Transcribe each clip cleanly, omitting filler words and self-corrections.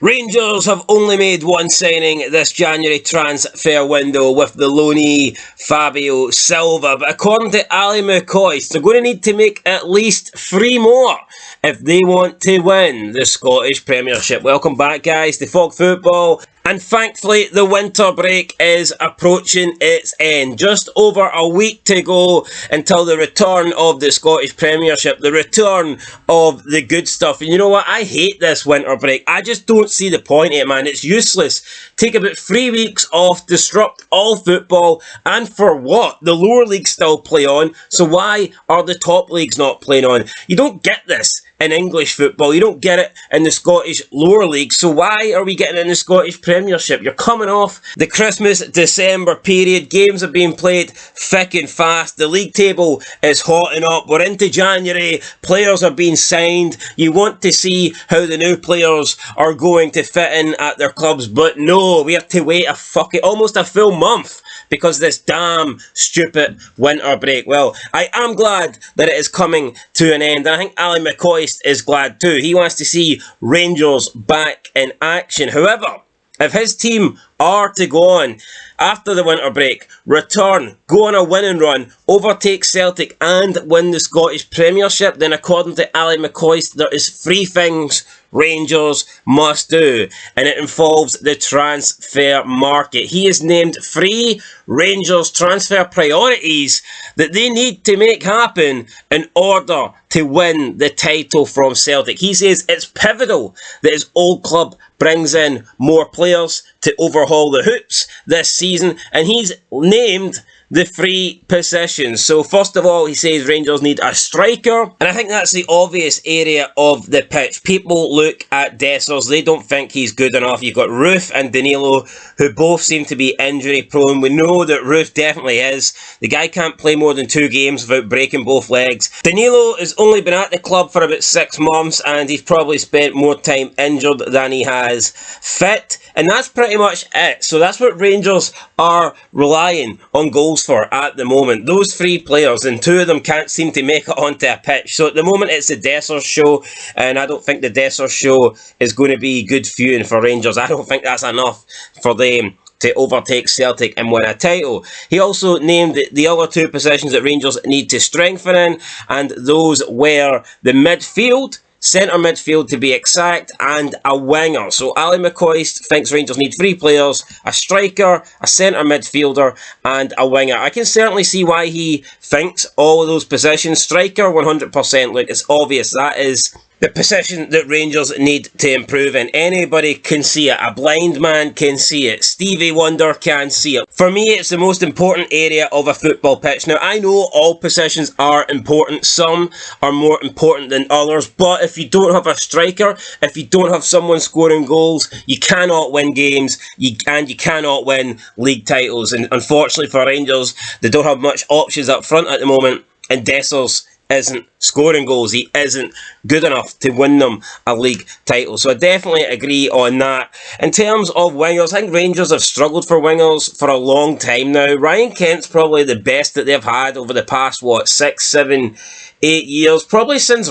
Rangers have only made one signing this January transfer window with the loanee Fabio Silva, but according to Mccoist, they're going to need to make at least 3 more if they want to win the Scottish Premiership. Welcome back, guys, to Fog Football. And thankfully, the winter break is approaching its end. Just over a week to go until the return of the Scottish Premiership, the return of the good stuff. And you know what? I hate this winter break. I just don't see the point in it, man. It's useless. Take about 3 weeks off, disrupt all football, and for what? The lower leagues still play on, so why are the top leagues not playing on? You don't get this in English football. You don't get it in the Scottish lower league. So why are we getting it in the Scottish Premiership? You're coming off the Christmas-December period. Games are being played thick and fast. The league table is hotting up. We're into January. Players are being signed. You want to see how the new players are going to fit in at their clubs. But no, we have to wait almost a full month because of this damn stupid winter break. Well, I am glad that it is coming to an end. And I think Mccoist is glad too. He wants to see Rangers back in action. However, if his team are to go on after the winter break, return, go on a winning run, overtake Celtic and win the Scottish Premiership, then according to Mccoist, there is 3 things Rangers must do, and it involves the transfer market. He has named 3 Rangers transfer priorities that they need to make happen in order to win the title from Celtic. He says it's pivotal that his old club brings in more players to overhaul the hoops this season, and he's named the 3 positions. So first of all, he says Rangers need a striker, and I think that's the obvious area of the pitch. People look at Dessers, they don't think he's good enough. You've got Roof and Danilo, who both seem to be injury prone. We know that Roof definitely is. The guy can't play more than 2 games without breaking both legs. Danilo has only been at the club for about 6 months, and he's probably spent more time injured than he has fit, and that's pretty much it. So that's what Rangers are relying on goals for at the moment. Those 3 players, and 2 of them can't seem to make it onto a pitch. So at the moment it's the Dessers show, and I don't think the Dessers show is going to be good viewing for Rangers. I don't think that's enough for them to overtake Celtic and win a title. He also named the other 2 positions that Rangers need to strengthen in, and those were the midfield, centre midfield to be exact, and a winger. So Mccoist thinks Rangers need 3 players, a striker, a centre midfielder, and a winger. I can certainly see why he thinks all of those positions. Striker, 100%. Look, it's obvious that is the position that Rangers need to improve in. Anybody can see it. A blind man can see it. Stevie Wonder can see it. For me, it's the most important area of a football pitch. Now, I know all positions are important. Some are more important than others. But if you don't have a striker, if you don't have someone scoring goals, you cannot win games, and you cannot win league titles. And unfortunately for Rangers, they don't have much options up front at the moment. And Dessers isn't scoring goals. He isn't good enough to win them a league title. So I definitely agree on that. In terms of wingers, I think Rangers have struggled for wingers for a long time now. Ryan Kent's probably the best that they've had over the past, 6, 7, 8 years. Probably since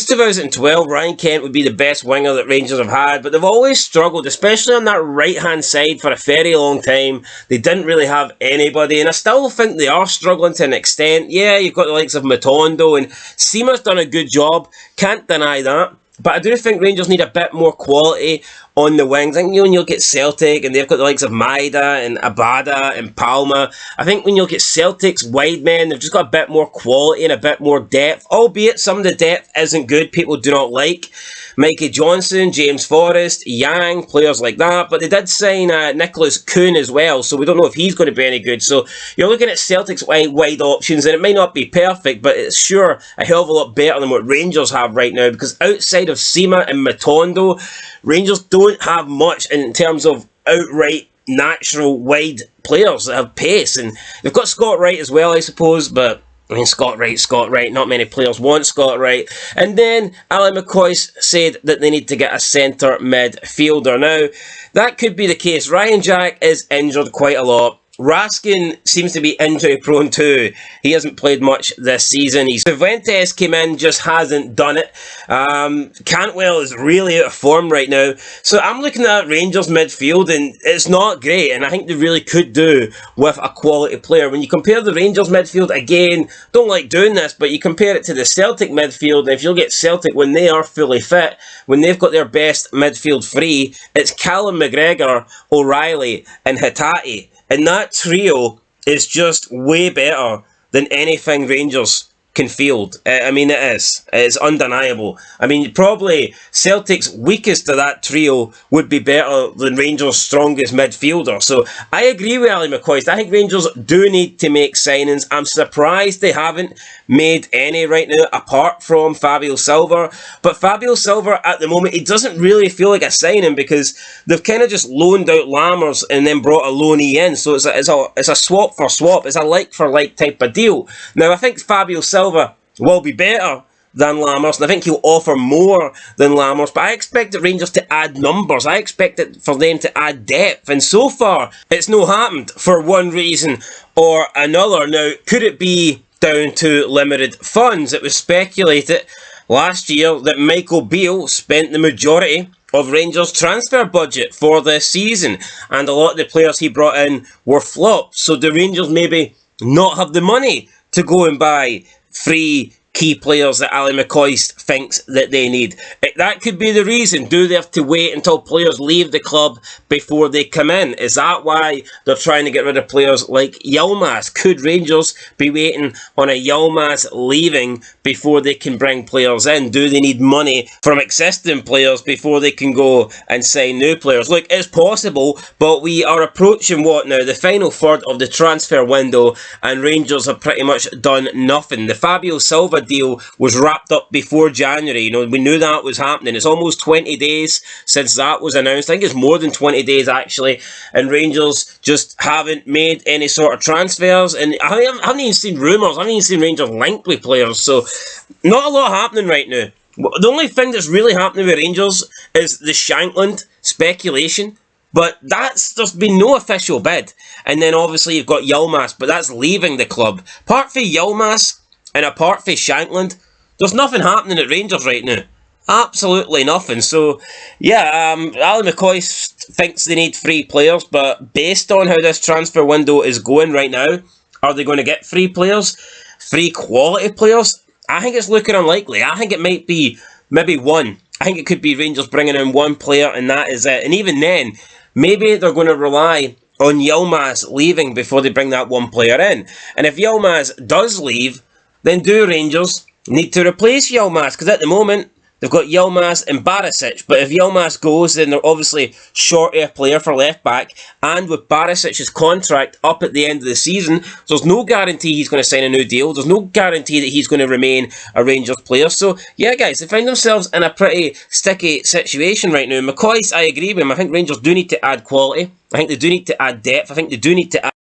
2012, Ryan Kent would be the best winger that Rangers have had, but they've always struggled, especially on that right-hand side for a very long time. They didn't really have anybody, and I still think they are struggling to an extent. Yeah, you've got the likes of Matondo, and Seema's done a good job, can't deny that. But I do think Rangers need a bit more quality on the wings. I think when you look at Celtic, and they've got the likes of Maida and Abada and Palma, I think when you look at Celtic's wide men, they've just got a bit more quality and a bit more depth, albeit some of the depth isn't good. People do not like Mikey Johnson, James Forrest, Yang, players like that. But they did sign Nicholas Kuhn as well, so we don't know if he's going to be any good. So you're looking at Celtic's wide options, and it may not be perfect, but it's sure a hell of a lot better than what Rangers have right now, because outside of Seema and Matondo, Rangers don't have much in terms of outright natural wide players that have pace. And they've got Scott Wright as well, I suppose, but I mean, Scott Wright, not many players want Scott Wright. And then Mccoist said that they need to get a centre midfielder. Now, that could be the case. Ryan Jack is injured quite a lot. Raskin seems to be injury prone too. He hasn't played much this season. Cervantes came in, just hasn't done it. Cantwell is really out of form right now. So I'm looking at Rangers midfield and it's not great, and I think they really could do with a quality player. When you compare the Rangers midfield, again, don't like doing this, but you compare it to the Celtic midfield, and if you look at Celtic when they are fully fit, when they've got their best midfield free, it's Callum McGregor, O'Reilly and Hatate. And that trio is just way better than anything Rangers can field. I mean, it is. It's undeniable. I mean, probably Celtic's weakest of that trio would be better than Rangers' strongest midfielder. So I agree with Ali Mccoist. I think Rangers do need to make signings. I'm surprised they haven't made any right now, apart from Fabio Silva. But Fabio Silva, at the moment, it doesn't really feel like a signing because they've kind of just loaned out Lammers and then brought a loanee in. So it's a swap for swap. It's a like for like type of deal. Now, I think Fabio Silva will be better than Lammers, and I think he'll offer more than Lammers, but I expect the Rangers to add numbers. I expect it for them to add depth, and so far it's no happened for one reason or another. Now, could it be down to limited funds? It was speculated last year that Michael Beale spent the majority of Rangers' transfer budget for this season, and a lot of the players he brought in were flops. So do Rangers maybe not have the money to go and buy free key players that Ali Mccoist thinks that they need? That could be the reason. Do they have to wait until players leave the club before they come in? Is that why they're trying to get rid of players like Yilmaz? Could Rangers be waiting on a Yilmaz leaving before they can bring players in? Do they need money from existing players before they can go and sign new players? Look, it's possible, but we are approaching what now? The final third of the transfer window, and Rangers have pretty much done nothing. The Fabio Silva deal was wrapped up before January. You know, we knew that was happening. It's almost 20 days since that was announced. I think it's more than 20 days actually, and Rangers just haven't made any sort of transfers, and I haven't even seen rumours. I haven't even seen Rangers linked with players, so not a lot happening right now. The only thing that's really happening with Rangers is the Shankland speculation, but there's been no official bid. And then obviously you've got Yilmaz, but that's leaving the club. Apart from Yilmaz and apart from Shankland, there's nothing happening at Rangers right now. Absolutely nothing. So, yeah, Ali McCoist thinks they need free players, but based on how this transfer window is going right now, are they going to get free players? Free quality players? I think it's looking unlikely. I think it might be maybe one. I think it could be Rangers bringing in one player and that is it. And even then, maybe they're going to rely on Yilmaz leaving before they bring that one player in. And if Yilmaz does leave, then do Rangers need to replace Yilmaz? Because at the moment, they've got Yilmaz and Barisic. But if Yilmaz goes, then they're obviously short of a player for left-back. And with Barisic's contract up at the end of the season, there's no guarantee he's going to sign a new deal. There's no guarantee that he's going to remain a Rangers player. So, yeah, guys, they find themselves in a pretty sticky situation right now. McCoist, I agree with him. I think Rangers do need to add quality. I think they do need to add depth. I think they do need to add